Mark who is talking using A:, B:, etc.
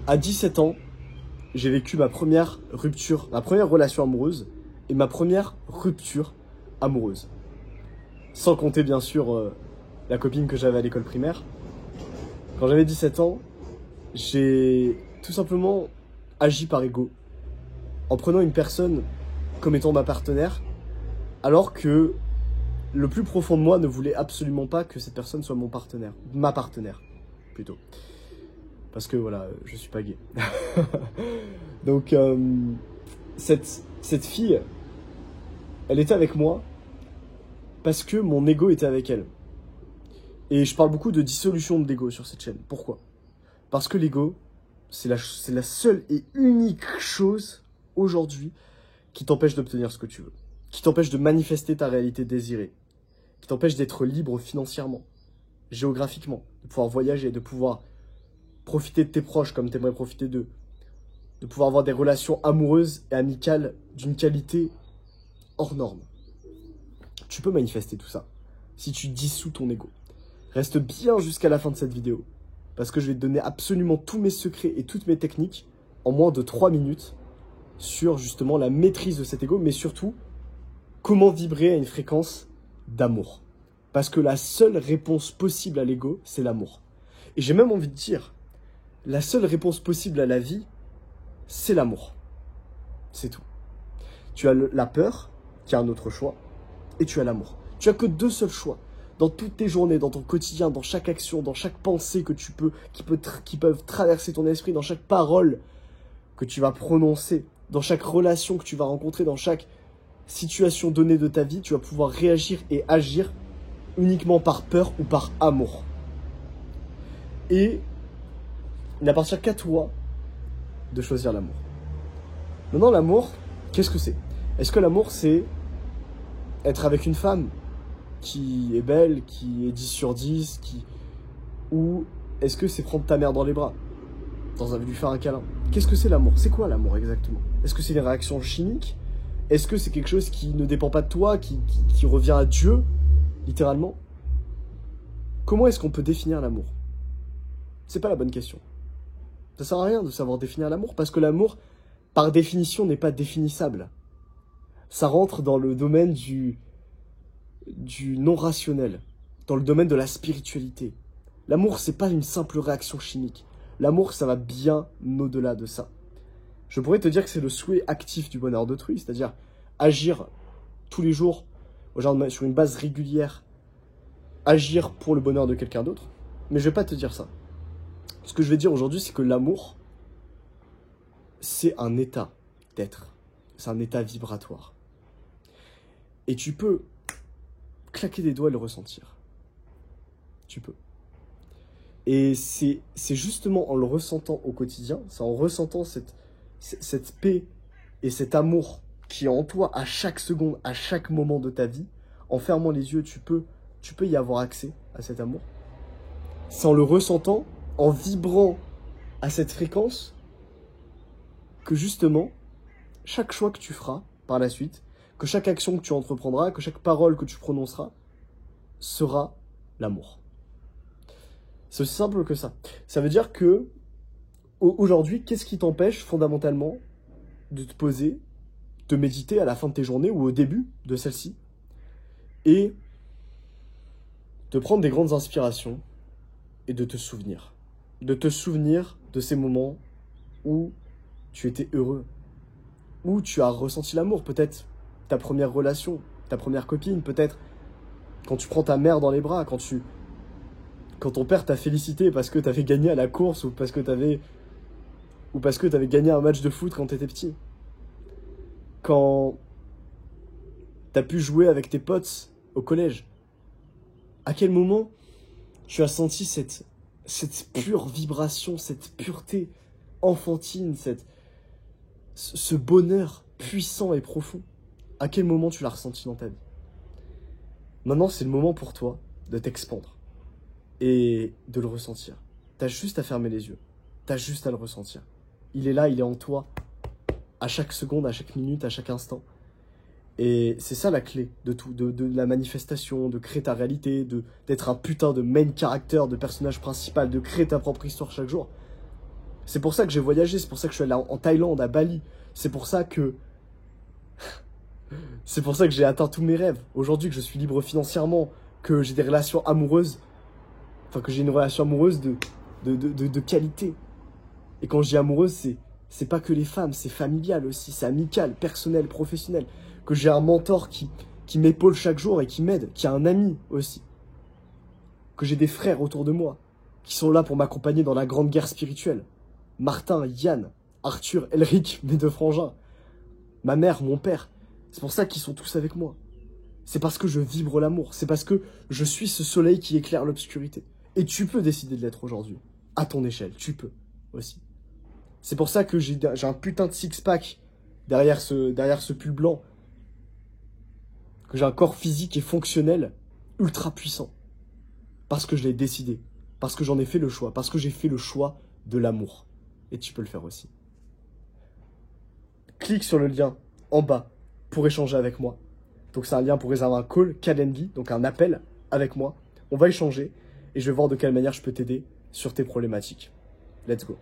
A: À 17 ans, j'ai vécu ma première rupture, ma première relation amoureuse et ma première rupture amoureuse. Sans compter bien sûr la copine que j'avais à l'école primaire. Quand j'avais 17 ans, j'ai tout simplement agi par ego en prenant une personne comme étant ma partenaire, alors que le plus profond de moi ne voulait absolument pas que cette personne soit mon partenaire, ma partenaire plutôt. Parce que voilà, je suis pas gay. Donc cette fille, elle était avec moi parce que mon ego était avec elle. Et je parle beaucoup de dissolution de l'ego sur cette chaîne. Pourquoi? Parce que l'ego, c'est la seule et unique chose aujourd'hui qui t'empêche d'obtenir ce que tu veux, qui t'empêche de manifester ta réalité désirée, qui t'empêche d'être libre financièrement, géographiquement, de pouvoir voyager, de pouvoir profiter de tes proches comme tu aimerais profiter d'eux, de pouvoir avoir des relations amoureuses et amicales d'une qualité hors norme. Tu peux manifester tout ça si tu dissous ton ego. Reste bien jusqu'à la fin de cette vidéo, parce que je vais te donner absolument tous mes secrets et toutes mes techniques en moins de 3 minutes sur justement la maîtrise de cet ego, mais surtout comment vibrer à une fréquence d'amour. Parce que la seule réponse possible à l'ego, c'est l'amour. Et j'ai même envie de dire, la seule réponse possible à la vie, c'est l'amour. C'est tout. Tu as la peur, qui a un autre choix, et tu as l'amour. Tu as que deux seuls choix. Dans toutes tes journées, dans ton quotidien, dans chaque action, dans chaque pensée que tu peux, qui peuvent traverser ton esprit, dans chaque parole que tu vas prononcer, dans chaque relation que tu vas rencontrer, dans chaque situation donnée de ta vie, tu vas pouvoir réagir et agir uniquement par peur ou par amour. Et il n'appartient qu'à toi de choisir l'amour. Maintenant, l'amour, qu'est-ce que c'est? Est-ce que l'amour, c'est être avec une femme qui est belle, qui est 10 sur 10, ou est-ce que c'est prendre ta mère dans les bras, lui faire un câlin? Qu'est-ce que c'est l'amour? C'est quoi l'amour exactement? Est-ce que c'est une réaction chimique? Est-ce que c'est quelque chose qui ne dépend pas de toi, qui revient à Dieu, littéralement? Comment est-ce qu'on peut définir l'amour? C'est pas la bonne question. Ça sert à rien de savoir définir l'amour, parce que l'amour, par définition, n'est pas définissable. Ça rentre dans le domaine du non-rationnel, dans le domaine de la spiritualité. L'amour, c'est pas une simple réaction chimique. L'amour, ça va bien au-delà de ça. Je pourrais te dire que c'est le souhait actif du bonheur d'autrui, c'est-à-dire agir tous les jours, sur une base régulière, agir pour le bonheur de quelqu'un d'autre. Mais je vais pas te dire ça. Ce que je vais dire aujourd'hui, c'est que l'amour, c'est un état d'être. C'est un état vibratoire. Et tu peux claquer des doigts et le ressentir. Tu peux. Et c'est justement en le ressentant au quotidien, c'est en ressentant cette paix et cet amour qui est en toi à chaque seconde, à chaque moment de ta vie. En fermant les yeux, tu peux y avoir accès à cet amour. C'est en le ressentant, en vibrant à cette fréquence, que justement, chaque choix que tu feras par la suite, que chaque action que tu entreprendras, que chaque parole que tu prononceras, sera l'amour. C'est aussi simple que ça. Ça veut dire que, aujourd'hui, qu'est-ce qui t'empêche fondamentalement de te poser, de méditer à la fin de tes journées ou au début de celle-ci, et de prendre des grandes inspirations et de te souvenir. De te souvenir de ces moments où tu étais heureux, où tu as ressenti l'amour, peut-être ta première relation, ta première copine, peut-être quand tu prends ta mère dans les bras, quand ton père t'a félicité parce que t'avais gagné à la course ou parce que t'avais gagné un match de foot quand t'étais petit. Quand t'as pu jouer avec tes potes au collège. À quel moment tu as senti cette pure vibration, cette pureté enfantine, ce bonheur puissant et profond? À quel moment tu l'as ressenti dans ta vie? Maintenant, c'est le moment pour toi de t'expandre et de le ressentir. T'as juste à fermer les yeux. T'as juste à le ressentir. Il est là, il est en toi, à chaque seconde, à chaque minute, à chaque instant. Et c'est ça la clé de tout, de la manifestation, de créer ta réalité, d'être un putain de main character, de personnage principal, de créer ta propre histoire chaque jour. C'est pour ça que j'ai voyagé, c'est pour ça que je suis allé en Thaïlande, à Bali. C'est pour ça que... C'est pour ça que j'ai atteint tous mes rêves. Aujourd'hui, que je suis libre financièrement, que j'ai des relations amoureuses, enfin que j'ai une relation amoureuse de qualité. Et quand je dis amoureuse, c'est pas que les femmes, c'est familial aussi, c'est amical, personnel, professionnel. Que j'ai un mentor qui m'épaule chaque jour et qui m'aide, qui a un ami aussi. Que j'ai des frères autour de moi, qui sont là pour m'accompagner dans la grande guerre spirituelle. Martin, Yann, Arthur, Elric, mes 2 frangins, ma mère, mon père. C'est pour ça qu'ils sont tous avec moi. C'est parce que je vibre l'amour. C'est parce que je suis ce soleil qui éclaire l'obscurité. Et tu peux décider de l'être aujourd'hui. À ton échelle, tu peux aussi. C'est pour ça que j'ai un putain de six-pack derrière ce pull blanc. Que j'ai un corps physique et fonctionnel ultra puissant. Parce que je l'ai décidé. Parce que j'en ai fait le choix. Parce que j'ai fait le choix de l'amour. Et tu peux le faire aussi. Clique sur le lien en bas pour échanger avec moi. Donc c'est un lien pour réserver un call Calendly, donc un appel avec moi. On va échanger et je vais voir de quelle manière je peux t'aider sur tes problématiques. Let's go.